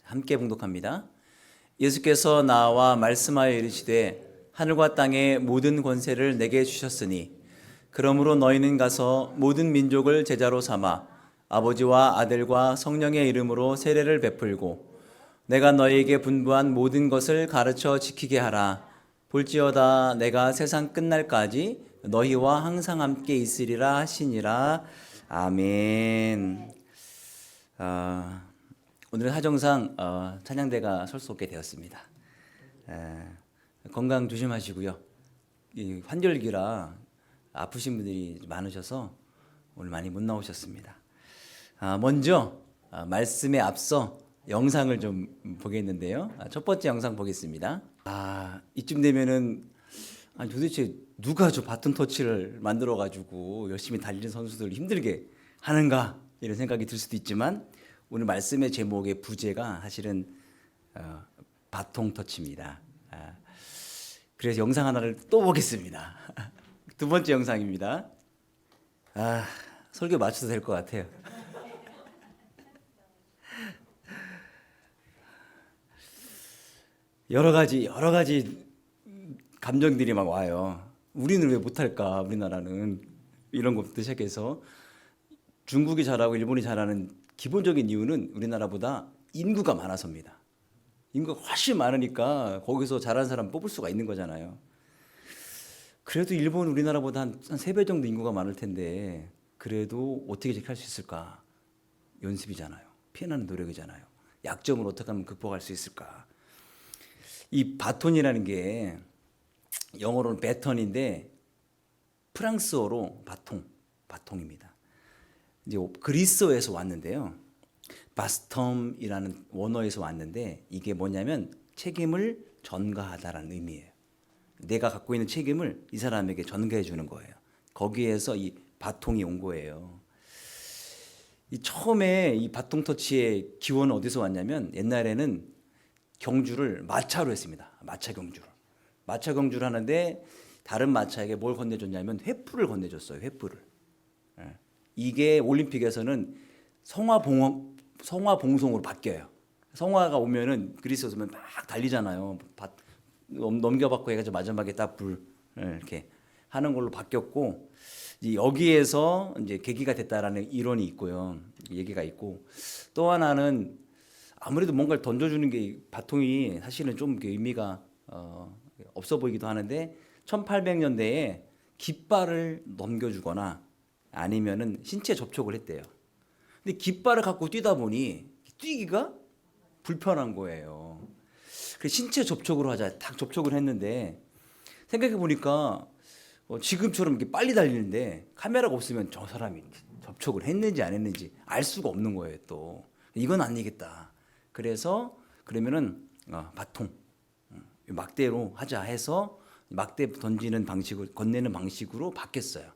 함께 봉독합니다. 예수께서 나와 말씀하여 이르시되 하늘과 땅의 모든 권세를 내게 주셨으니 그러므로 너희는 가서 모든 민족을 제자로 삼아 아버지와 아들과 성령의 이름으로 세례를 베풀고 내가 너희에게 분부한 모든 것을 가르쳐 지키게 하라. 볼지어다 내가 세상 끝날까지 너희와 항상 함께 있으리라 하시니라. 아멘. 오늘은 하정상 찬양대가 설 수 없게 되었습니다. 건강 조심하시고요. 이 환절기라 아프신 분들이 많으셔서 오늘 많이 못 나오셨습니다. 먼저 말씀에 앞서 영상을 좀 보겠는데요. 첫 번째 영상 보겠습니다. 이쯤 되면은 도대체 누가 저 바톤 터치를 만들어 가지고 열심히 달리는 선수들을 힘들게 하는가 이런 생각이 들 수도 있지만 오늘 말씀의 제목의 부제가 사실은 바통 터치입니다. 그래서 영상 하나를 또 보겠습니다. 두 번째 영상입니다. 설교 맞춰도 될 것 같아요. 여러 가지 감정들이 막 와요. 우리는 왜 못할까? 우리나라는 이런 것부터 시작해서 중국이 잘하고 일본이 잘하는 기본적인 이유는 우리나라보다 인구가 많아서입니다. 인구가 훨씬 많으니까 거기서 잘하는 사람 뽑을 수가 있는 거잖아요. 그래도 일본 우리나라보다 한 3배 정도 인구가 많을 텐데 그래도 어떻게 저렇게 할 수 있을까? 연습이잖아요. 피해나는 노력이잖아요. 약점을 어떻게 하면 극복할 수 있을까? 이 바톤이라는 게 영어로는 배턴인데 프랑스어로 바통입니다. 이제 그리스어에서 왔는데요. 바스텀이라는 원어에서 왔는데 이게 뭐냐면 책임을 전가하다라는 의미예요. 내가 갖고 있는 책임을 이 사람에게 전가해 주는 거예요. 거기에서 이 바통이 온 거예요. 처음에 이 바통 터치의 기원은 어디서 왔냐면 옛날에는 경주를 마차로 했습니다. 마차 경주를 하는데 다른 마차에게 뭘 건네줬냐면 횃불을 건네줬어요. 횃불을. 이게 올림픽에서는 성화봉송으로 바뀌어요. 성화가 오면은 그리스에서 오면 막 달리잖아요. 넘겨받고 해가지고 마지막에 딱 불 이렇게 하는 걸로 바뀌었고 여기에서 이제 계기가 됐다라는 이론이 있고요. 얘기가 있고 또 하나는 아무래도 뭔가를 던져주는 게 바통이 사실은 좀 의미가 없어 보이기도 하는데 1800년대에 깃발을 넘겨주거나 아니면은 신체 접촉을 했대요. 근데 깃발을 갖고 뛰다 보니 뛰기가 불편한 거예요. 그래서 신체 접촉으로 하자 딱 접촉을 했는데 생각해 보니까 지금처럼 이렇게 빨리 달리는데 카메라가 없으면 저 사람이 접촉을 했는지 안 했는지 알 수가 없는 거예요. 또 이건 아니겠다. 그래서 그러면은 바통 막대로 하자 해서 막대 던지는 방식을 건네는 방식으로 바뀌었어요.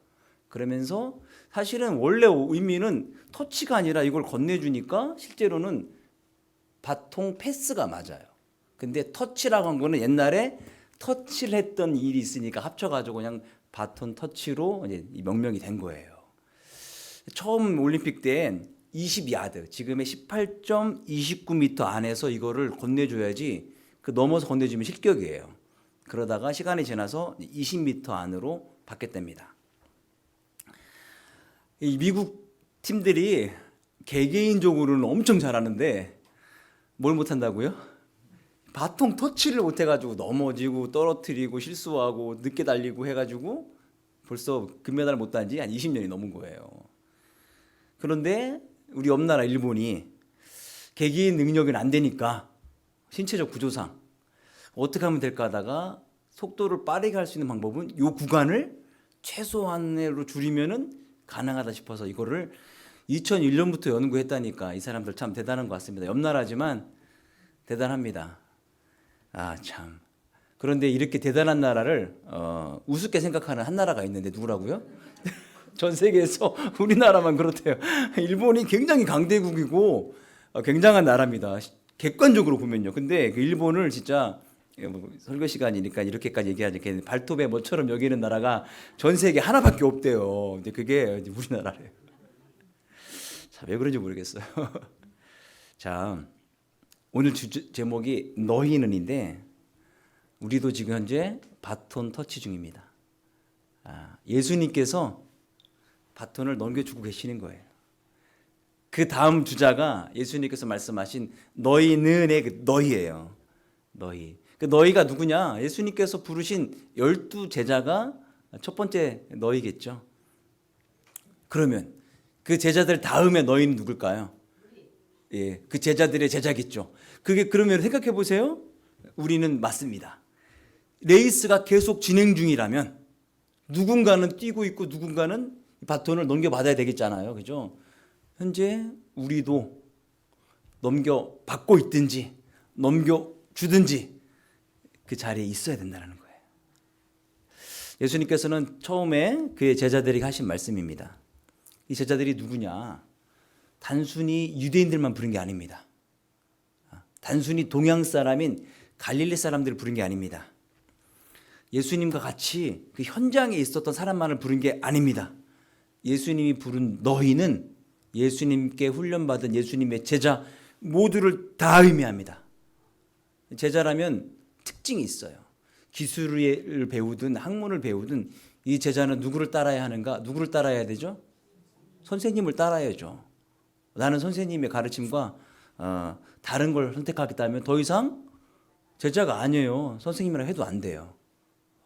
그러면서 사실은 원래 의미는 터치가 아니라 이걸 건네주니까 실제로는 바통 패스가 맞아요. 근데 터치라고 한 거는 옛날에 터치를 했던 일이 있으니까 합쳐가지고 그냥 바톤 터치로 이제 명명이 된 거예요. 처음 올림픽 때 20야드, 지금의 18.29m 안에서 이거를 건네줘야지 그 넘어서 건네주면 실격이에요. 그러다가 시간이 지나서 20m 안으로 바뀌었답니다. 이 미국 팀들이 개개인적으로는 엄청 잘하는데 뭘 못한다고요? 바통 터치를 못해가지고 넘어지고 떨어뜨리고 실수하고 늦게 달리고 해가지고 벌써 금메달 못 딴 지 한 20년이 넘은 거예요. 그런데 우리 옆나라 일본이 개개인 능력은 안 되니까 신체적 구조상 어떻게 하면 될까 하다가 속도를 빠르게 할 수 있는 방법은 이 구간을 최소한으로 줄이면은 가능하다 싶어서 이거를 2001년부터 연구했다니까 이 사람들 참 대단한 것 같습니다. 옆나라지만 대단합니다. 참. 그런데 이렇게 대단한 나라를 우습게 생각하는 한 나라가 있는데 누구라고요? 전 세계에서 우리나라만 그렇대요. 일본이 굉장히 강대국이고 굉장한 나라입니다. 객관적으로 보면요. 근데 그 일본을 진짜 설교 시간이니까 이렇게까지 얘기하지 발톱에 뭐처럼 여기는 나라가 전 세계 하나밖에 없대요. 근데 그게 우리나라래요. 자, 왜 그런지 모르겠어요. 자, 오늘 제목이 너희는인데 우리도 지금 현재 바톤 터치 중입니다. 예수님께서 바톤을 넘겨주고 계시는 거예요. 그 다음 주자가 예수님께서 말씀하신 너희는의 그 너희예요. 너희. 그 너희가 누구냐? 예수님께서 부르신 12 제자가 첫 번째 너희겠죠. 그러면 그 제자들 다음에 너희는 누굴까요? 예, 그 제자들의 제자겠죠. 그게 그러면 생각해 보세요. 우리는 맞습니다. 레이스가 계속 진행 중이라면 누군가는 뛰고 있고 누군가는 바톤을 넘겨받아야 되겠잖아요. 그죠? 현재 우리도 넘겨받고 있든지 넘겨주든지 그 자리에 있어야 된다는 거예요. 예수님께서는 처음에 그의 제자들에게 하신 말씀입니다. 이 제자들이 누구냐? 단순히 유대인들만 부른 게 아닙니다. 단순히 동양 사람인 갈릴리 사람들을 부른 게 아닙니다. 예수님과 같이 그 현장에 있었던 사람만을 부른 게 아닙니다. 예수님이 부른 너희는 예수님께 훈련받은 예수님의 제자 모두를 다 의미합니다. 제자라면 특징이 있어요. 기술을 배우든 학문을 배우든 이 제자는 누구를 따라야 하는가? 누구를 따라야 되죠? 선생님을 따라야죠. 나는 선생님의 가르침과 다른 걸 선택하겠다면 더 이상 제자가 아니에요. 선생님이라 해도 안 돼요.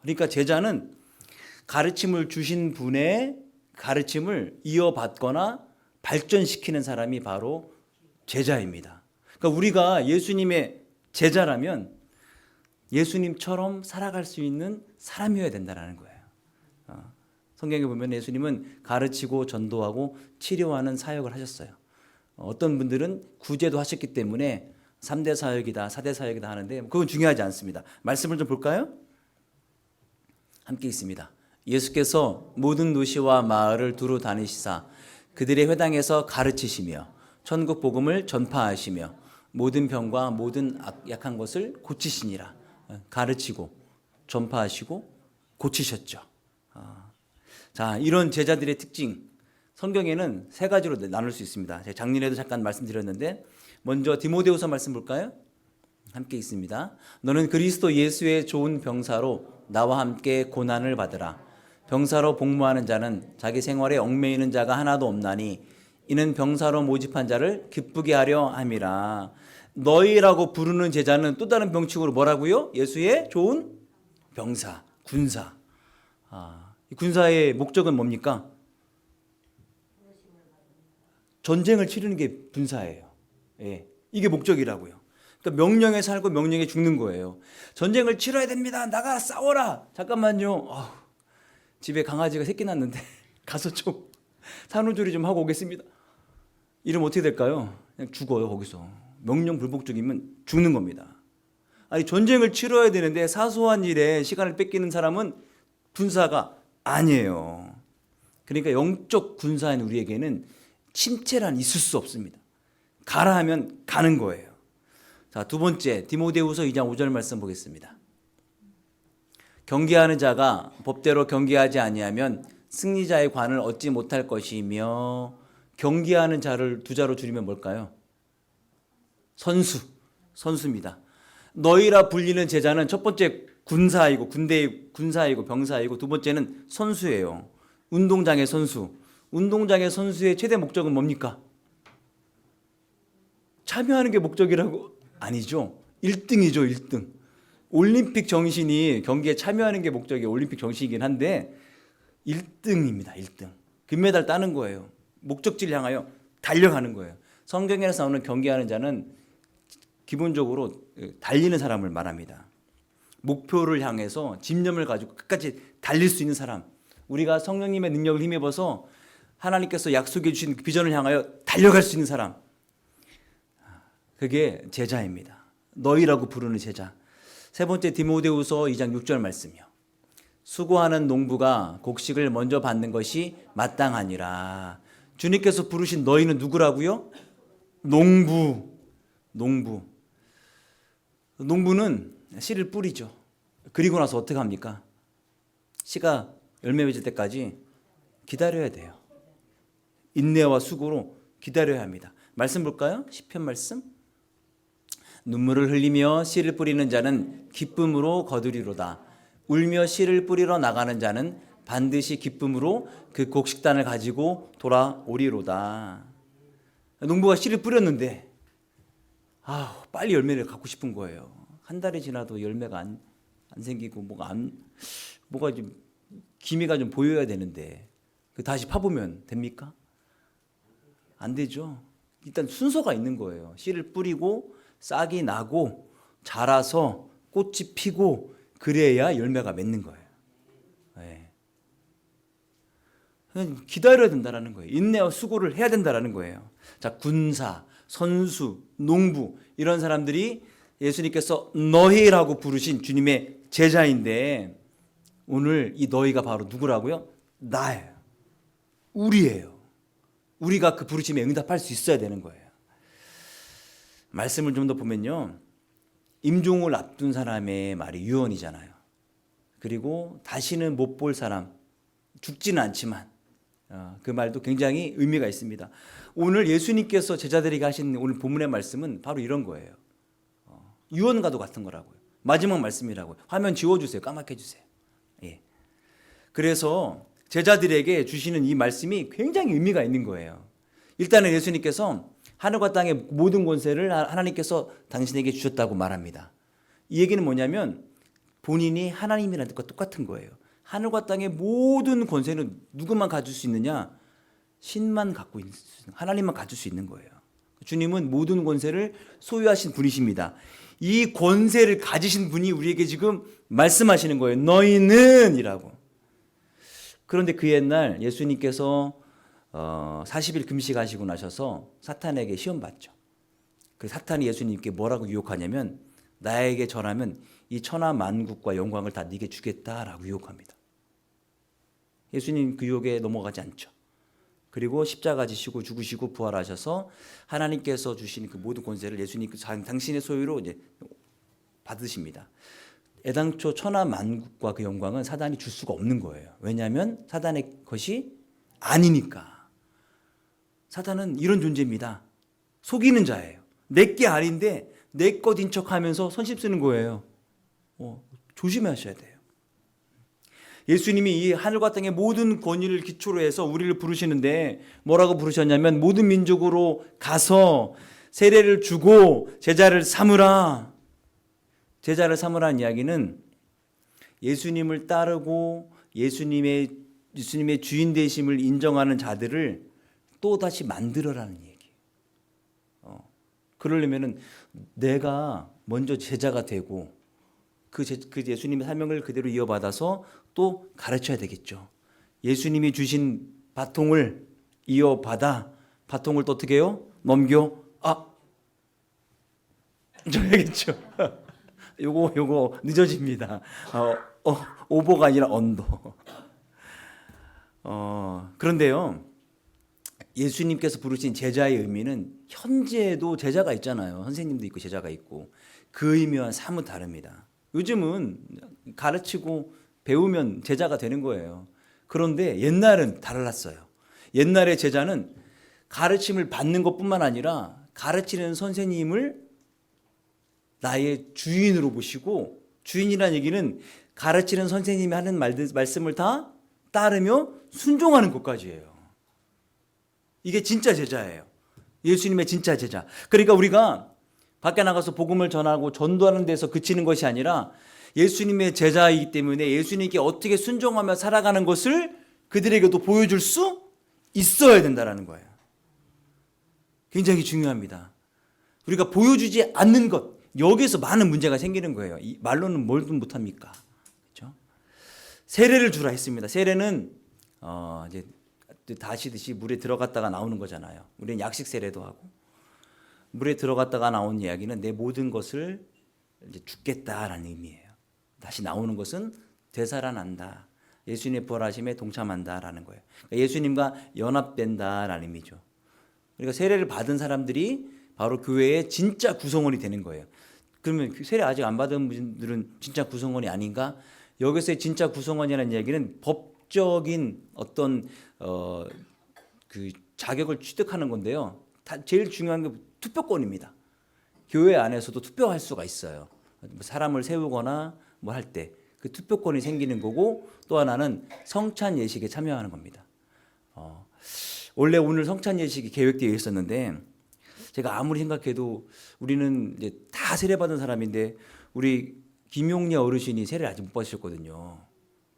그러니까 제자는 가르침을 주신 분의 가르침을 이어받거나 발전시키는 사람이 바로 제자입니다. 그러니까 우리가 예수님의 제자라면 예수님처럼 살아갈 수 있는 사람이어야 된다는 거예요. 성경에 보면 예수님은 가르치고 전도하고 치료하는 사역을 하셨어요. 어떤 분들은 구제도 하셨기 때문에 3대 사역이다, 4대 사역이다 하는데 그건 중요하지 않습니다. 말씀을 좀 볼까요? 함께 있습니다. 예수께서 모든 도시와 마을을 두루 다니시사 그들의 회당에서 가르치시며 천국 복음을 전파하시며 모든 병과 모든 약한 것을 고치시니라. 가르치고 전파하시고 고치셨죠. 자, 이런 제자들의 특징 성경에는 세 가지로 나눌 수 있습니다. 제가 작년에도 잠깐 말씀드렸는데 먼저 디모데후서 말씀 볼까요? 함께 있습니다. 너는 그리스도 예수의 좋은 병사로 나와 함께 고난을 받으라. 병사로 복무하는 자는 자기 생활에 얽매이는 자가 하나도 없나니 이는 병사로 모집한 자를 기쁘게 하려 함이라. 너희라고 부르는 제자는 또 다른 병칙으로 뭐라고요? 예수의 좋은 병사, 군사. 군사의 목적은 뭡니까? 전쟁을 치르는 게 군사예요. 예, 이게 목적이라고요. 그러니까 명령에 살고 명령에 죽는 거예요. 전쟁을 치러야 됩니다. 나가 싸워라. 잠깐만요. 집에 강아지가 새끼 낳는데 가서 좀 산후조리 좀 하고 오겠습니다. 이러면 어떻게 될까요? 그냥 죽어요. 거기서. 명령 불복종이면 죽는 겁니다. 아니 전쟁을 치러야 되는데 사소한 일에 시간을 뺏기는 사람은 군사가 아니에요. 그러니까 영적 군사인 우리에게는 침체란 있을 수 없습니다. 가라 하면 가는 거예요. 자, 두 번째 디모데후서 2장 5절 말씀 보겠습니다. 경계하는 자가 법대로 경계하지 아니하면 승리자의 관을 얻지 못할 것이며 경계하는 자를 두 자로 줄이면 뭘까요? 선수입니다. 너희라 불리는 제자는 첫 번째 군사이고 군대의 군사이고 병사이고 두 번째는 선수예요. 운동장의 선수. 운동장의 선수의 최대 목적은 뭡니까? 참여하는 게 목적이라고? 아니죠. 1등이죠, 1등. 올림픽 정신이 경기에 참여하는 게 목적이 올림픽 정신이긴 한데 1등입니다. 1등. 금메달 따는 거예요. 목적지를 향하여 달려가는 거예요. 성경에서 나오는 경기하는 자는 기본적으로 달리는 사람을 말합니다. 목표를 향해서 집념을 가지고 끝까지 달릴 수 있는 사람. 우리가 성령님의 능력을 힘입어서 하나님께서 약속해 주신 비전을 향하여 달려갈 수 있는 사람. 그게 제자입니다. 너희라고 부르는 제자. 세 번째 디모데후서 2장 6절 말씀이요. 수고하는 농부가 곡식을 먼저 받는 것이 마땅하니라. 주님께서 부르신 너희는 누구라고요? 농부는 씨를 뿌리죠. 그리고 나서 어떻게 합니까? 씨가 열매 맺을 때까지 기다려야 돼요. 인내와 수고로 기다려야 합니다. 말씀 볼까요? 시편 말씀. 눈물을 흘리며 씨를 뿌리는 자는 기쁨으로 거두리로다. 울며 씨를 뿌리러 나가는 자는 반드시 기쁨으로 그 곡식단을 가지고 돌아오리로다. 농부가 씨를 뿌렸는데 빨리 열매를 갖고 싶은 거예요. 한 달이 지나도 열매가 안 생기고 뭐가 좀 기미가 좀 보여야 되는데 다시 파보면 됩니까? 안 되죠. 일단 순서가 있는 거예요. 씨를 뿌리고 싹이 나고 자라서 꽃이 피고 그래야 열매가 맺는 거예요. 네. 기다려야 된다는 거예요. 인내와 수고를 해야 된다는 거예요. 자, 군사, 선수, 농부 이런 사람들이 예수님께서 너희라고 부르신 주님의 제자인데 오늘 이 너희가 바로 누구라고요? 나예요. 우리예요. 우리가 그 부르심에 응답할 수 있어야 되는 거예요. 말씀을 좀 더 보면요. 임종을 앞둔 사람의 말이 유언이잖아요. 그리고 다시는 못 볼 사람, 죽지는 않지만 그 말도 굉장히 의미가 있습니다. 오늘 예수님께서 제자들에게 하신 오늘 본문의 말씀은 바로 이런 거예요. 유언과도 같은 거라고요. 마지막 말씀이라고요. 화면 지워주세요. 까맣게 해주세요. 예. 그래서 제자들에게 주시는 이 말씀이 굉장히 의미가 있는 거예요. 일단은 예수님께서 하늘과 땅의 모든 권세를 하나님께서 당신에게 주셨다고 말합니다. 이 얘기는 뭐냐면 본인이 하나님이라는 것과 똑같은 거예요. 하늘과 땅의 모든 권세는 누구만 가질 수 있느냐? 신만 갖고 있는, 하나님만 가질 수 있는 거예요. 주님은 모든 권세를 소유하신 분이십니다. 이 권세를 가지신 분이 우리에게 지금 말씀하시는 거예요. 너희는 이라고. 그런데 그 옛날 예수님께서 40일 금식하시고 나셔서 사탄에게 시험 받죠. 그 사탄이 예수님께 뭐라고 유혹하냐면 나에게 절하면 이 천하 만국과 영광을 다 네게 주겠다라고 유혹합니다. 예수님 그 유혹에 넘어가지 않죠. 그리고 십자가 지시고 죽으시고 부활하셔서 하나님께서 주신 그 모든 권세를 예수님 당신의 소유로 이제 받으십니다. 애당초 천하 만국과 그 영광은 사단이 줄 수가 없는 거예요. 왜냐하면 사단의 것이 아니니까. 사단은 이런 존재입니다. 속이는 자예요. 내게 아닌데 내 것인 척하면서 선심 쓰는 거예요. 조심하셔야 돼요. 예수님이 이 하늘과 땅의 모든 권위를 기초로 해서 우리를 부르시는데 뭐라고 부르셨냐면 모든 민족으로 가서 세례를 주고 제자를 삼으라. 제자를 삼으라는 이야기는 예수님을 따르고 예수님의 주인 되심을 인정하는 자들을 또다시 만들어라는 얘기예요. 그러려면은 내가 먼저 제자가 되고 그 예수님의 사명을 그대로 이어받아서 또 가르쳐야 되겠죠. 예수님이 주신 바통을 이어받아 바통을 또 어떻게 해요? 넘겨 줘야겠죠. 요거 늦어집니다. 오버가 아니라 언더. 그런데요. 예수님께서 부르신 제자의 의미는 현재도 제자가 있잖아요. 선생님도 있고 제자가 있고 그 의미와 사뭇 다릅니다. 요즘은 가르치고 배우면 제자가 되는 거예요. 그런데 옛날은 달랐어요. 옛날의 제자는 가르침을 받는 것뿐만 아니라 가르치는 선생님을 나의 주인으로 보시고 주인이라는 얘기는 가르치는 선생님이 하는 말씀을 다 따르며 순종하는 것까지예요. 이게 진짜 제자예요. 예수님의 진짜 제자. 그러니까 우리가 밖에 나가서 복음을 전하고 전도하는 데서 그치는 것이 아니라 예수님의 제자이기 때문에 예수님께 어떻게 순종하며 살아가는 것을 그들에게도 보여줄 수 있어야 된다는 거예요. 굉장히 중요합니다. 우리가 보여주지 않는 것, 여기서 많은 문제가 생기는 거예요. 이 말로는 뭘도 못합니까? 그렇죠? 세례를 주라 했습니다. 세례는 이제 다 아시듯이 물에 들어갔다가 나오는 거잖아요. 우리는 약식 세례도 하고 물에 들어갔다가 나온 이야기는 내 모든 것을 이제 죽겠다라는 의미예요. 다시 나오는 것은 되살아난다. 예수님의 부활하심에 동참한다라는 거예요. 그러니까 예수님과 연합된다라는 의미죠. 그러니까 세례를 받은 사람들이 바로 교회의 진짜 구성원이 되는 거예요. 그러면 세례 아직 안 받은 분들은 진짜 구성원이 아닌가? 여기서의 진짜 구성원이라는 이야기는 법적인 어떤 그 자격을 취득하는 건데요. 제일 중요한 게 투표권입니다. 교회 안에서도 투표할 수가 있어요. 사람을 세우거나 뭐 할 때 그 투표권이 생기는 거고, 또 하나는 성찬 예식에 참여하는 겁니다. 원래 오늘 성찬 예식이 계획되어 있었는데 제가 아무리 생각해도 우리는 이제 다 세례 받은 사람인데 우리 김용래 어르신이 세례를 아직 못 받으셨거든요.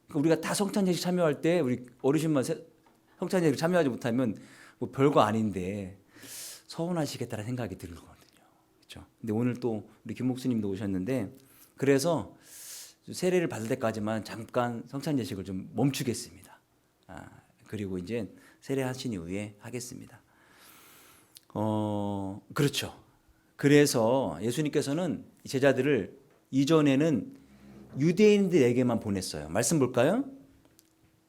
그러니까 우리가 다 성찬 예식 참여할 때 우리 어르신만 성찬 예식 참여하지 못하면 뭐 별거 아닌데 서운하시겠다는 생각이 들거든요. 그렇죠? 근데 오늘 또 우리 김 목수님도 오셨는데, 그래서 세례를 받을 때까지만 잠깐 성찬 예식을 좀 멈추겠습니다. 그리고 이제 세례하신 이후에 하겠습니다. 그렇죠. 그래서 예수님께서는 제자들을 이전에는 유대인들에게만 보냈어요. 말씀 볼까요?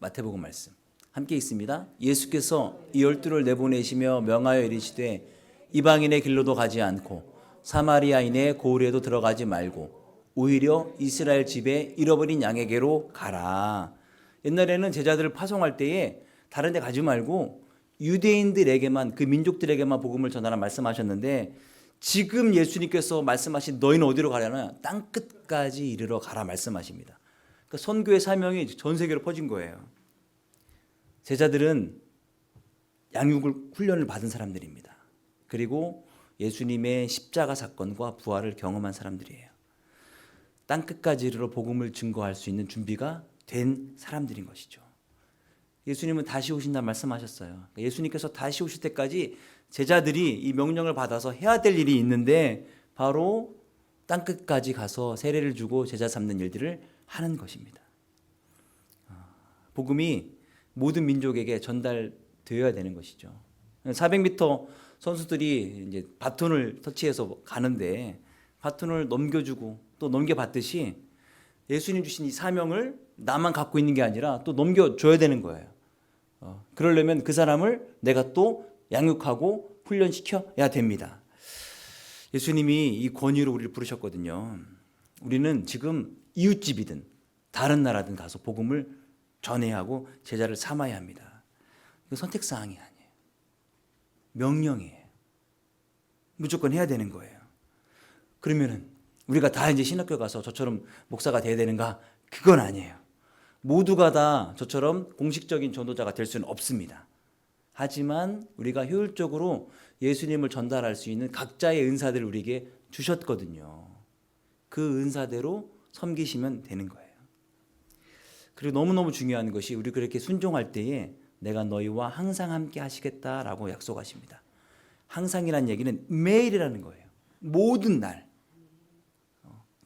마태복음 말씀 함께 있습니다. 예수께서 이 12를 내보내시며 명하여 이르시되 이방인의 길로도 가지 않고 사마리아인의 고을에도 들어가지 말고 오히려 이스라엘 집에 잃어버린 양에게로 가라. 옛날에는 제자들을 파송할 때에 다른 데 가지 말고 유대인들에게만, 그 민족들에게만 복음을 전하라 말씀하셨는데, 지금 예수님께서 말씀하신 너희는 어디로 가려나? 땅 끝까지 이르러 가라 말씀하십니다. 그러니까 선교의 사명이 전 세계로 퍼진 거예요. 제자들은 양육을 훈련을 받은 사람들입니다. 그리고 예수님의 십자가 사건과 부활을 경험한 사람들이에요. 땅 끝까지 이르러 복음을 증거할 수 있는 준비가 된 사람들인 것이죠. 예수님은 다시 오신다 말씀하셨어요. 그러니까 예수님께서 다시 오실 때까지 제자들이 이 명령을 받아서 해야 될 일이 있는데, 바로 땅 끝까지 가서 세례를 주고 제자 삼는 일들을 하는 것입니다. 복음이 모든 민족에게 전달되어야 되는 것이죠. 400m 선수들이 이제 바톤을 터치해서 가는데 바톤을 넘겨주고 또 넘겨받듯이 예수님 주신 이 사명을 나만 갖고 있는 게 아니라 또 넘겨줘야 되는 거예요. 그러려면 그 사람을 내가 또 양육하고 훈련시켜야 됩니다. 예수님이 이 권위로 우리를 부르셨거든요. 우리는 지금 이웃집이든 다른 나라든 가서 복음을 전해야 하고 제자를 삼아야 합니다. 이거 선택사항이 아니에요. 명령이에요. 무조건 해야 되는 거예요. 그러면은 우리가 다 이제 신학교 가서 저처럼 목사가 돼야 되는가? 그건 아니에요. 모두가 다 저처럼 공식적인 전도자가 될 수는 없습니다. 하지만 우리가 효율적으로 예수님을 전달할 수 있는 각자의 은사들을 우리에게 주셨거든요. 그 은사대로 섬기시면 되는 거예요. 그리고 너무너무 중요한 것이, 우리 그렇게 순종할 때에 내가 너희와 항상 함께 하시겠다라고 약속하십니다. 항상이라는 얘기는 매일이라는 거예요. 모든 날.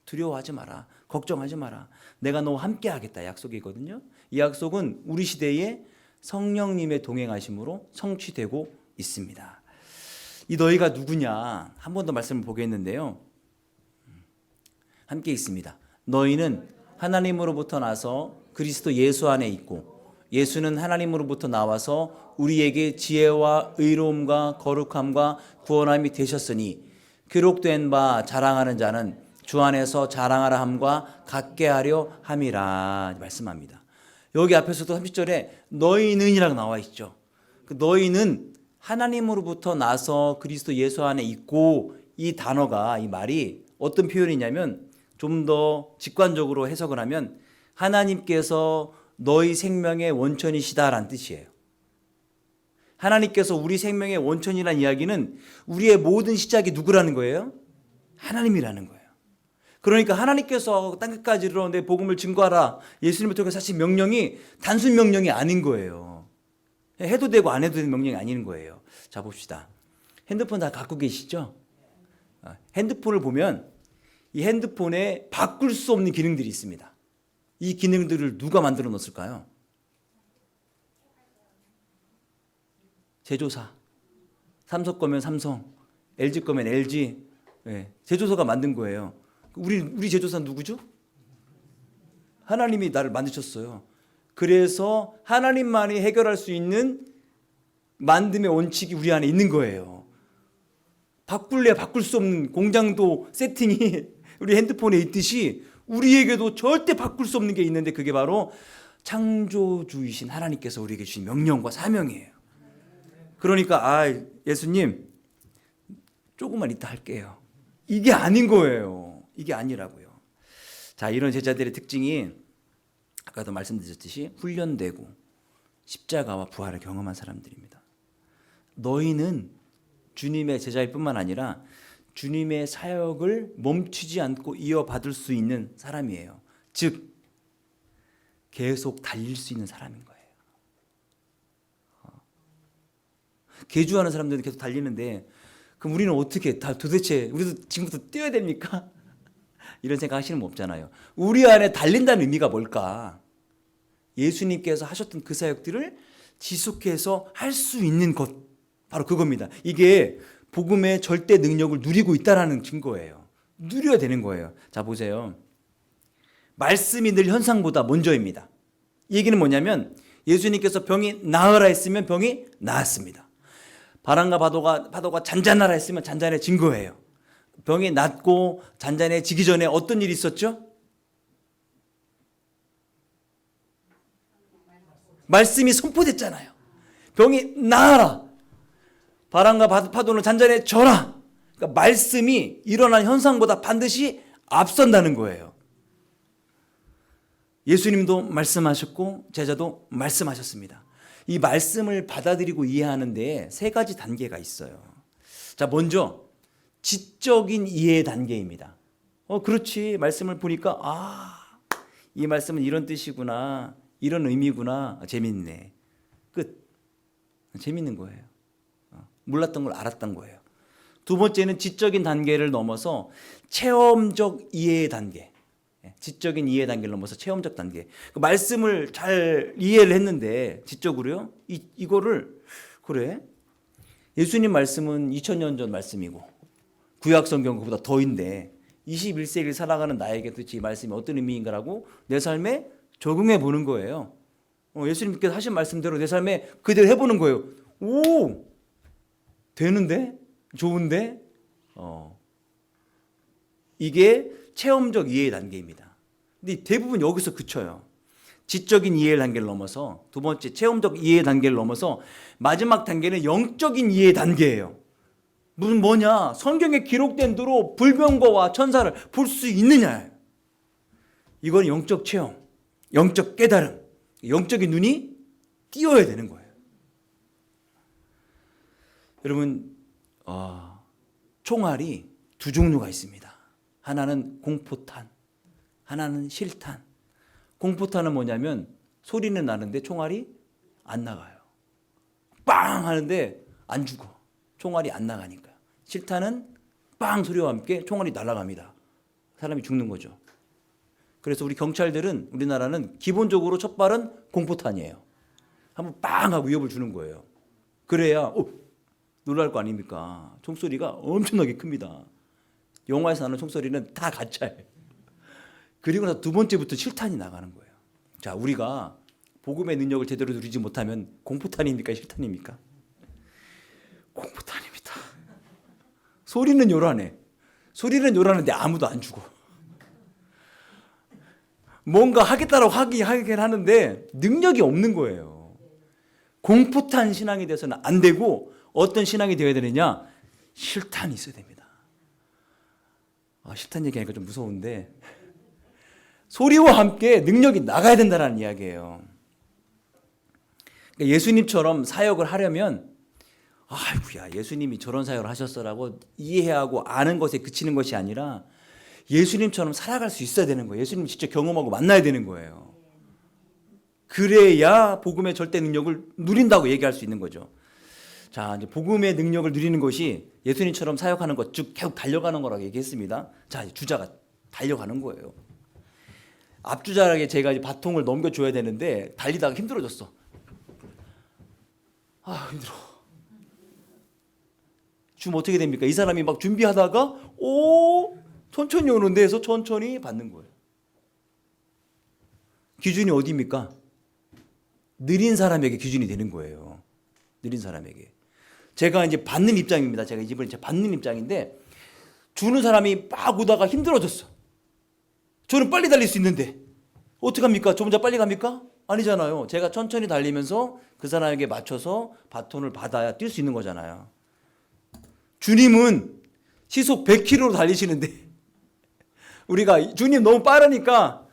두려워하지 마라. 걱정하지 마라. 내가 너와 함께 하겠다 약속이거든요. 이 약속은 우리 시대에 성령님의 동행하심으로 성취되고 있습니다. 이 너희가 누구냐? 한 번 더 말씀을 보겠는데요. 함께 있습니다. 너희는 하나님으로부터 나서 그리스도 예수 안에 있고, 예수는 하나님으로부터 나와서 우리에게 지혜와 의로움과 거룩함과 구원함이 되셨으니 기록된 바 자랑하는 자는 주 안에서 자랑하라 함과 같게 하려 함이라 말씀합니다. 여기 앞에서도 30절에 너희는이라고 나와 있죠. 그 너희는 하나님으로부터 나서 그리스도 예수 안에 있고, 이 단어가, 이 말이 어떤 표현이냐면, 좀 더 직관적으로 해석을 하면 하나님께서 너희 생명의 원천이시다라는 뜻이에요. 하나님께서 우리 생명의 원천이라는 이야기는 우리의 모든 시작이 누구라는 거예요? 하나님이라는 거예요. 그러니까 하나님께서 땅끝까지 이르러 내 복음을 증거하라, 예수님을 통해서 하신 명령이 단순 명령이 아닌 거예요. 해도 되고 안 해도 되는 명령이 아닌 거예요. 자, 봅시다. 핸드폰 다 갖고 계시죠? 핸드폰을 보면 이 핸드폰에 바꿀 수 없는 기능들이 있습니다. 이 기능들을 누가 만들어 놓았을까요? 제조사. 삼성 거면 삼성, LG 거면 LG. 제조사가 만든 거예요. 우리 제조사는 누구죠? 하나님이 나를 만드셨어요. 그래서 하나님만이 해결할 수 있는 만듦의 원칙이 우리 안에 있는 거예요. 바꿀래 바꿀 수 없는 공장도 세팅이 우리 핸드폰에 있듯이 우리에게도 절대 바꿀 수 없는 게 있는데, 그게 바로 창조주이신 하나님께서 우리에게 주신 명령과 사명이에요. 그러니까 예수님 조금만 이따 할게요, 이게 아닌 거예요. 이게 아니라고요. 자, 이런 제자들의 특징이 아까도 말씀드렸듯이 훈련되고 십자가와 부활을 경험한 사람들입니다. 너희는 주님의 제자일 뿐만 아니라 주님의 사역을 멈추지 않고 이어받을 수 있는 사람이에요. 즉 계속 달릴 수 있는 사람인 거예요. 계주하는 사람들은 계속 달리는데 그럼 우리는 어떻게 도대체 우리도 지금부터 뛰어야 됩니까? 이런 생각 하시는 분 없잖아요. 우리 안에 달린다는 의미가 뭘까? 예수님께서 하셨던 그 사역들을 지속해서 할 수 있는 것, 바로 그겁니다. 이게 복음의 절대 능력을 누리고 있다는 증거예요. 누려야 되는 거예요. 자, 보세요. 말씀이 늘 현상보다 먼저입니다. 이 얘기는 뭐냐면 예수님께서 병이 나으라 했으면 병이 나았습니다. 바람과 파도가 잔잔하라 했으면 잔잔해진 거예요. 병이 낫고 잔잔해지기 전에 어떤 일이 있었죠? 말씀이 선포됐잖아요. 병이 나아라. 바람과 파도는 잔잔해져라. 그러니까 말씀이 일어난 현상보다 반드시 앞선다는 거예요. 예수님도 말씀하셨고 제자도 말씀하셨습니다. 이 말씀을 받아들이고 이해하는 데에 세 가지 단계가 있어요. 자, 먼저 지적인 이해 단계입니다. 그렇지. 말씀을 보니까 이 말씀은 이런 뜻이구나. 이런 의미구나. 재밌네. 끝. 재밌는 거예요. 몰랐던 걸 알았던 거예요. 두 번째는 지적인 단계를 넘어서 체험적 이해 단계. 지적인 이해 단계를 넘어서 체험적 단계. 그 말씀을 잘 이해를 했는데 지적으로요. 이거를 그래. 예수님 말씀은 2000년 전 말씀이고 구약 성경 그보다 더인데 21세기를 살아가는 나에게 도대체 이 말씀이 어떤 의미인가라고 내 삶에 적용해 보는 거예요. 예수님께서 하신 말씀대로 내 삶에 그대로 해보는 거예요. 오, 되는데? 좋은데? 이게 체험적 이해 단계입니다. 근데 대부분 여기서 그쳐요. 지적인 이해 단계를 넘어서 두 번째 체험적 이해 단계를 넘어서 마지막 단계는 영적인 이해 단계예요. 뭐냐? 성경에 기록된 대로 불병거와 천사를 볼 수 있느냐? 이건 영적 체험, 영적 깨달음, 영적인 눈이 띄어야 되는 거예요. 여러분, 총알이 두 종류가 있습니다. 하나는 공포탄, 하나는 실탄. 공포탄은 뭐냐면 소리는 나는데 총알이 안 나가요. 빵 하는데 안 죽어. 총알이 안 나가니까요. 실탄은 빵 소리와 함께 총알이 날아갑니다. 사람이 죽는 거죠. 그래서 우리 경찰들은 우리나라는 기본적으로 첫 발은 공포탄이에요. 한번 빵 하고 위협을 주는 거예요. 그래야 놀랄 거 아닙니까? 총소리가 엄청나게 큽니다. 영화에서 나는 총소리는 다 가짜예요. 그리고 나서 두 번째부터 실탄이 나가는 거예요. 자, 우리가 복음의 능력을 제대로 누리지 못하면 공포탄입니까? 실탄입니까? 공포탄입니다. 소리는 요란해. 소리는 요란한데 아무도 안 죽어. 뭔가 하겠다라고 하긴 하는데 능력이 없는 거예요. 공포탄 신앙이 돼서는 안 되고 어떤 신앙이 되어야 되느냐? 실탄이 있어야 됩니다. 실탄 얘기하니까 좀 무서운데 소리와 함께 능력이 나가야 된다는 이야기예요. 그러니까 예수님처럼 사역을 하려면 아이고야 예수님이 저런 사역을 하셨어라고 이해하고 아는 것에 그치는 것이 아니라 예수님처럼 살아갈 수 있어야 되는 거예요. 예수님 직접 경험하고 만나야 되는 거예요. 그래야 복음의 절대 능력을 누린다고 얘기할 수 있는 거죠. 자, 이제 복음의 능력을 누리는 것이 예수님처럼 사역하는 것, 쭉 계속 달려가는 거라고 얘기했습니다. 자, 주자가 달려가는 거예요. 앞주자에게 제가 이제 바통을 넘겨줘야 되는데 달리다가 힘들어졌어. 힘들어. 주면 어떻게 됩니까? 이 사람이 막 준비하다가 천천히 오는데 해서 천천히 받는 거예요. 기준이 어디입니까? 느린 사람에게 기준이 되는 거예요. 느린 사람에게. 제가 이제 받는 입장입니다. 제가 이번에 받는 입장인데 주는 사람이 막 오다가 힘들어졌어. 저는 빨리 달릴 수 있는데 어떡합니까? 저 혼자 빨리 갑니까? 아니잖아요. 제가 천천히 달리면서 그 사람에게 맞춰서 바톤을 받아야 뛸 수 있는 거잖아요. 주님은 시속 100km로 달리시는데 우리가 주님 너무 빠르니까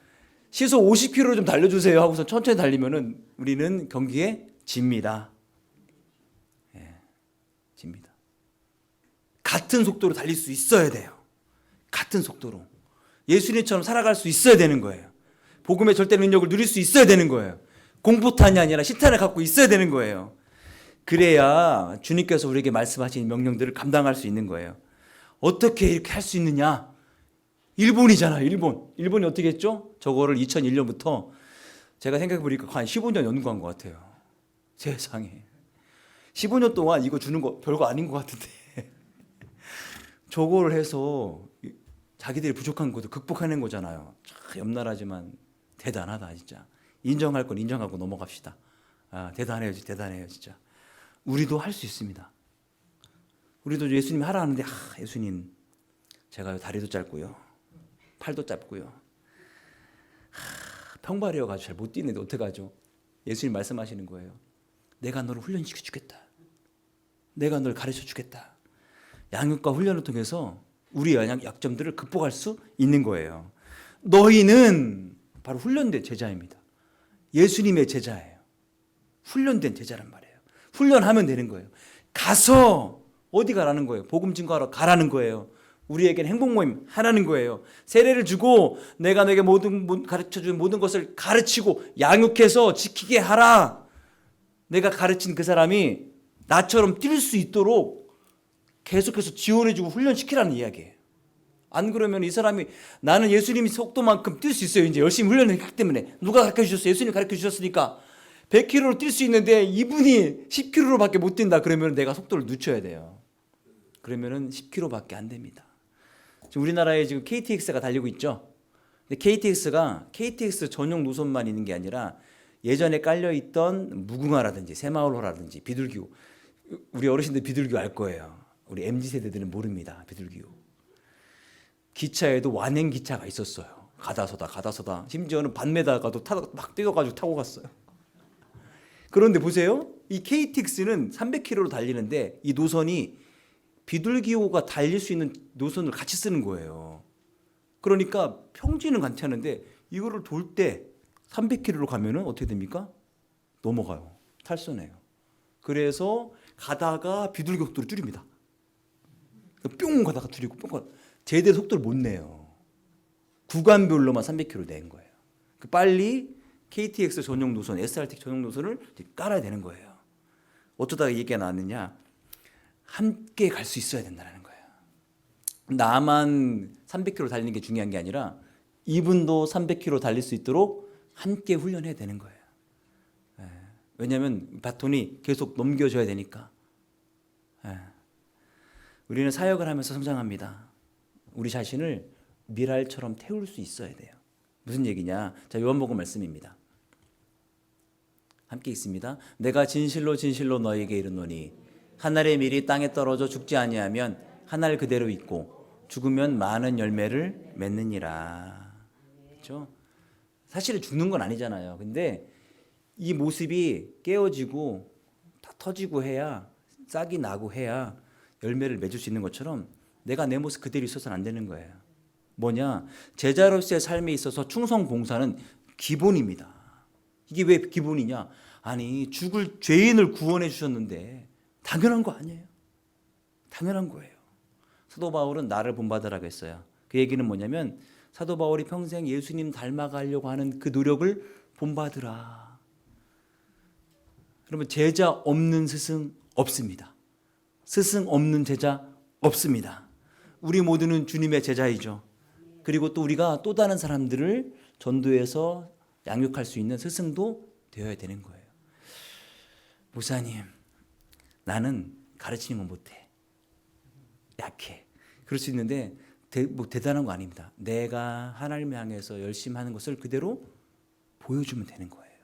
시속 50km로 좀 달려주세요 하고서 천천히 달리면은 우리는 경기에 집니다. 예, 집니다. 같은 속도로 달릴 수 있어야 돼요. 같은 속도로. 예수님처럼 살아갈 수 있어야 되는 거예요. 복음의 절대 능력을 누릴 수 있어야 되는 거예요. 공포탄이 아니라 시탄을 갖고 있어야 되는 거예요. 그래야 주님께서 우리에게 말씀하신 명령들을 감당할 수 있는 거예요. 어떻게 이렇게 할 수 있느냐? 일본이잖아요. 일본이 어떻게 했죠? 저거를 2001년부터 제가 생각해보니까 한 15년 연구한 것 같아요. 세상에 15년 동안 이거 주는 거 별거 아닌 것 같은데 저거를 해서 자기들이 부족한 것도 극복하는 거잖아요. 참 옆나라지만 대단하다 진짜. 인정할 건 인정하고 넘어갑시다. 대단해요 진짜. 우리도 할 수 있습니다. 우리도 예수님 하라 하는데 예수님 제가 다리도 짧고요 팔도 짧고요 평발이어가지고 잘 못 뛰는데 어떡하죠? 예수님 말씀하시는 거예요. 내가 너를 훈련시켜 주겠다. 내가 널 가르쳐 주겠다. 양육과 훈련을 통해서 우리의 약점들을 극복할 수 있는 거예요. 너희는 바로 훈련된 제자입니다. 예수님의 제자예요. 훈련된 제자란 말이에요. 훈련하면 되는 거예요. 가서 어디 가라는 거예요? 복음 증거하러 가라는 거예요. 우리에게는 행복 모임 하라는 거예요. 세례를 주고 내가 너에게 가르쳐준 모든 것을 가르치고 양육해서 지키게 하라. 내가 가르친 그 사람이 나처럼 뛸 수 있도록 계속해서 지원해주고 훈련시키라는 이야기예요. 안 그러면 이 사람이 나는 예수님이 속도만큼 뛸 수 있어요. 이제 열심히 훈련을 했기 때문에. 누가 가르쳐 주셨어요? 예수님이 가르쳐 주셨으니까 100km로 뛸 수 있는데 이분이 10km로밖에 못 뛴다. 그러면 내가 속도를 늦춰야 돼요. 그러면은 10km밖에 안 됩니다. 지금 우리나라에 지금 KTX가 달리고 있죠. 근데 KTX 전용 노선만 있는 게 아니라 예전에 깔려 있던 무궁화라든지 새마을호라든지 비둘기호. 우리 어르신들 비둘기호 알 거예요. 우리 MZ 세대들은 모릅니다. 비둘기호. 기차에도 완행 기차가 있었어요. 가다서다. 심지어는 반매다가도 막 뛰어가지고 타고 갔어요. 그런데 보세요. 이 KTX는 300km로 달리는데 이 노선이 비둘기호가 달릴 수 있는 노선을 같이 쓰는 거예요. 그러니까 평지는 괜찮은데 이거를 돌 때 300km로 가면은 어떻게 됩니까? 넘어가요. 탈선해요. 그래서 가다가 비둘기 속도를 줄입니다. 뿅 가다가 줄이고 뿅 가다가 제대로 속도를 못 내요. 구간별로만 300km 낸 거예요. 빨리 KTX 전용 노선, SRT 전용 노선을 깔아야 되는 거예요. 어쩌다가 얘기가 나왔느냐? 함께 갈 수 있어야 된다는 거예요. 나만 300km 달리는 게 중요한 게 아니라 이분도 300km 달릴 수 있도록 함께 훈련해야 되는 거예요. 왜냐하면 바톤이 계속 넘겨줘야 되니까. 우리는 사역을 하면서 성장합니다. 우리 자신을 미랄처럼 태울 수 있어야 돼요. 무슨 얘기냐? 자, 요한복음 말씀입니다. 함께 읽습니다. 내가 진실로 너희에게 이르노니 한 알의 밀이 땅에 떨어져 죽지 아니하면 한 알 그대로 있고 죽으면 많은 열매를 맺느니라. 그렇죠? 사실은 죽는 건 아니잖아요. 근데 이 모습이 깨어지고 다 터지고 해야 싹이 나고 해야 열매를 맺을 수 있는 것처럼 내가 내 모습 그대로 있어서는 안 되는 거예요. 뭐냐? 제자로서의 삶에 있어서 충성 봉사는 기본입니다. 이게 왜 기본이냐? 아니 죽을 죄인을 구원해 주셨는데 당연한 거 아니에요. 당연한 거예요. 사도 바울은 나를 본받으라고 했어요. 그 얘기는 뭐냐면 사도 바울이 평생 예수님 닮아가려고 하는 그 노력을 본받으라. 그러면 제자 없는 스승 없습니다. 스승 없는 제자 없습니다. 우리 모두는 주님의 제자이죠. 그리고 또 우리가 또 다른 사람들을 전도해서 양육할 수 있는 스승도 되어야 되는 거예요. 목사님, 나는 가르치는 건 못해. 약해. 그럴 수 있는데 대단한 거 아닙니다. 내가 하나님을 향해서 열심히 하는 것을 그대로 보여주면 되는 거예요.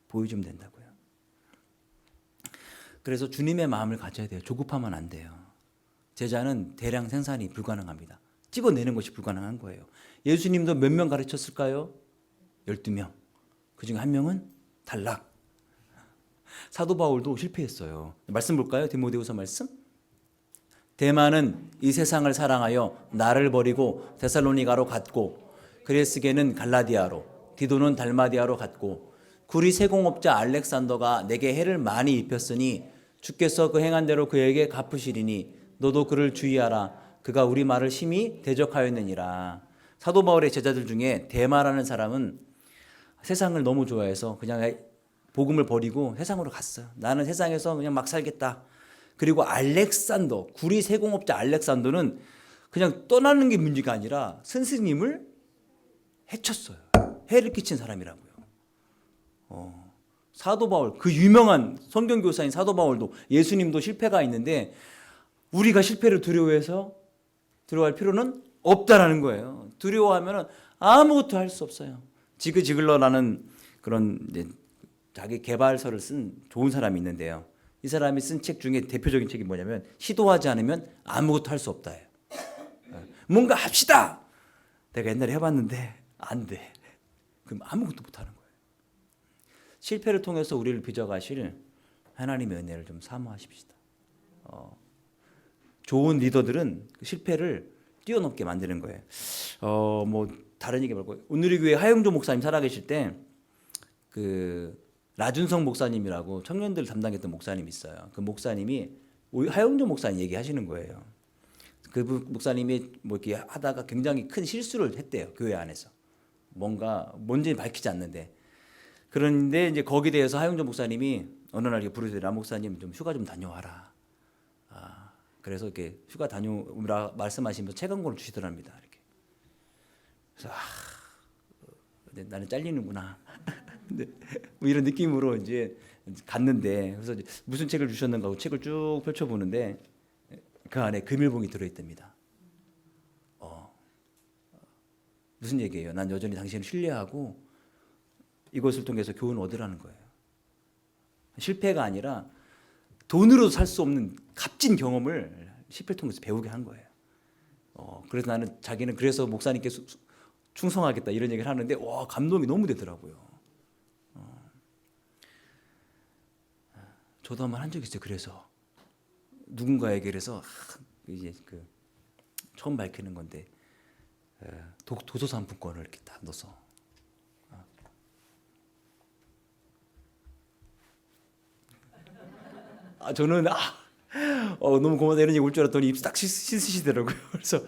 보여주면 된다고요. 그래서 주님의 마음을 가져야 돼요. 조급하면 안 돼요. 제자는 대량 생산이 불가능합니다. 찍어내는 것이 불가능한 거예요. 예수님도 몇 명 가르쳤을까요? 12명. 그중에 한 명은 탈락. 사도 바울도 실패했어요. 말씀 볼까요? 디모데후서 말씀. 데마는 이 세상을 사랑하여 나를 버리고 데살로니가로 갔고, 그레스게는 갈라디아로, 디도는 달마디아로 갔고, 구리 세공업자 알렉산더가 내게 해를 많이 입혔으니 주께서 그 행한 대로 그에게 갚으시리니 너도 그를 주의하라. 그가 우리 말을 심히 대적하였느니라. 사도 바울의 제자들 중에 데마라는 사람은 세상을 너무 좋아해서 그냥 복음을 버리고 세상으로 갔어요. 나는 세상에서 그냥 막 살겠다. 그리고 알렉산더, 구리 세공업자 알렉산더는 그냥 떠나는 게 문제가 아니라 스승님을 해쳤어요. 해를 끼친 사람이라고요. 사도 바울, 그 유명한 성경 교사인 사도 바울도, 예수님도 실패가 있는데 우리가 실패를 두려워해서 두려워할 필요는 없다라는 거예요. 두려워하면 아무것도 할 수 없어요. 지그 지글러라는 그런 이제 자기 개발서를 쓴 좋은 사람이 있는데요. 이 사람이 쓴 책 중에 대표적인 책이 뭐냐면 시도하지 않으면 아무것도 할 수 없다예요. 뭔가 합시다. 내가 옛날에 해봤는데 안 돼. 그럼 아무것도 못하는 거예요. 실패를 통해서 우리를 빚어가실 하나님의 은혜를 좀 사모하십시다. 좋은 리더들은 그 실패를 뛰어넘게 만드는 거예요. 뭐 다른 얘기 말고 오늘의 교회 하영조 목사님 살아계실 때 그 라준성 목사님이라고 청년들 담당했던 목사님이 있어요. 그 목사님이 하영조 목사님 얘기하시는 거예요. 그 목사님이 뭐 이렇게 하다가 굉장히 큰 실수를 했대요. 교회 안에서. 뭔지 밝히지 않는데. 그런데 이제 거기에 대해서 하영조 목사님이 어느 날 부르시더니 라 목사님 좀 휴가 좀 다녀와라. 그래서 이렇게 휴가 다녀오라 말씀하시면서 책 한 권을 주시더랍니다. 이렇게. 그래서 근데 나는 잘리는구나. 근데 뭐 이런 느낌으로 이제 갔는데, 그래서 이제 무슨 책을 주셨는가 하고 책을 쭉 펼쳐보는데 그 안에 금일봉이 들어있답니다. 무슨 얘기예요? 난 여전히 당신을 신뢰하고 이것을 통해서 교훈을 얻으라는 거예요. 실패가 아니라 돈으로 살 수 없는 값진 경험을 실패를 통해서 배우게 한 거예요. 그래서 나는 자기는 그래서 목사님께 충성하겠다 이런 얘기를 하는데 와, 감동이 너무 되더라고요. 저도 한번 한 적이 있어요. 그래서 누군가에게 그래서 이제 그 처음 밝히는 건데 도서상품권을 이렇게 딱 넣어서 저는 너무 고마워 이런 얘기 올 줄 알았더니 입 딱 씻으시더라고요. 그래서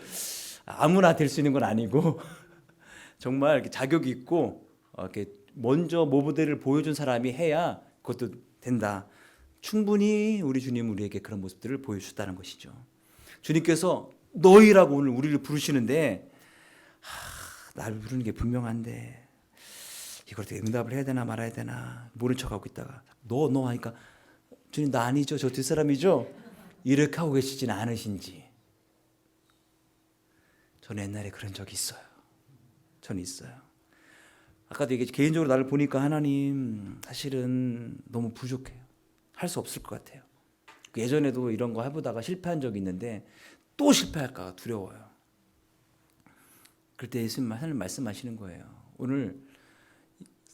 아무나 될 수 있는 건 아니고 정말 이렇게 자격이 있고 이렇게 먼저 모델을 보여준 사람이 해야 그것도 된다. 충분히 우리 주님 우리에게 그런 모습들을 보여주셨다는 것이죠. 주님께서 너희라고 오늘 우리를 부르시는데 나를 부르는 게 분명한데 이걸 어떻게 응답을 해야 되나 말아야 되나 모른 척하고 있다가 너 하니까 주님 나 아니죠? 저 뒷사람이죠? 이렇게 하고 계시지는 않으신지. 저는 옛날에 그런 적이 있어요. 저는 있어요. 아까도 얘기했지, 개인적으로 나를 보니까 하나님 사실은 너무 부족해요. 할 수 없을 것 같아요. 예전에도 이런 거 해보다가 실패한 적이 있는데 또 실패할까 두려워요. 그럴 때 예수님 말씀하시는 거예요. 오늘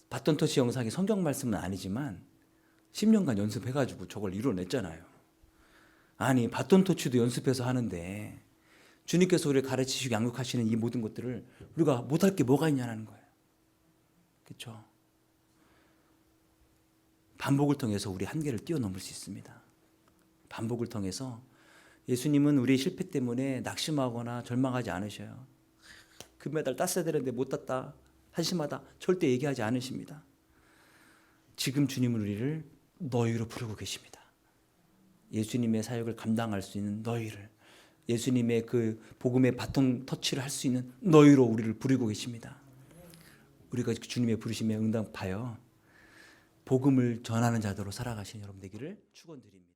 바톤 터치 영상이 성경 말씀은 아니지만 10년간 연습해가지고 저걸 이뤄냈잖아요. 아니 바톤 터치도 연습해서 하는데 주님께서 우리를 가르치시고 양육하시는 이 모든 것들을 우리가 못할 게 뭐가 있냐는 거예요. 그렇죠? 반복을 통해서 우리 한계를 뛰어넘을 수 있습니다. 반복을 통해서 예수님은 우리의 실패 때문에 낙심하거나 절망하지 않으셔요. 금메달 땄어야 되는데 못 땄다, 한심하다 절대 얘기하지 않으십니다. 지금 주님은 우리를 너희로 부르고 계십니다. 예수님의 사역을 감당할 수 있는 너희를, 예수님의 그 복음의 바톤 터치를 할 수 있는 너희로 우리를 부르고 계십니다. 우리가 주님의 부르심에 응답하여 복음을 전하는 자들로 살아가시는 여러분 되기를 축원드립니다.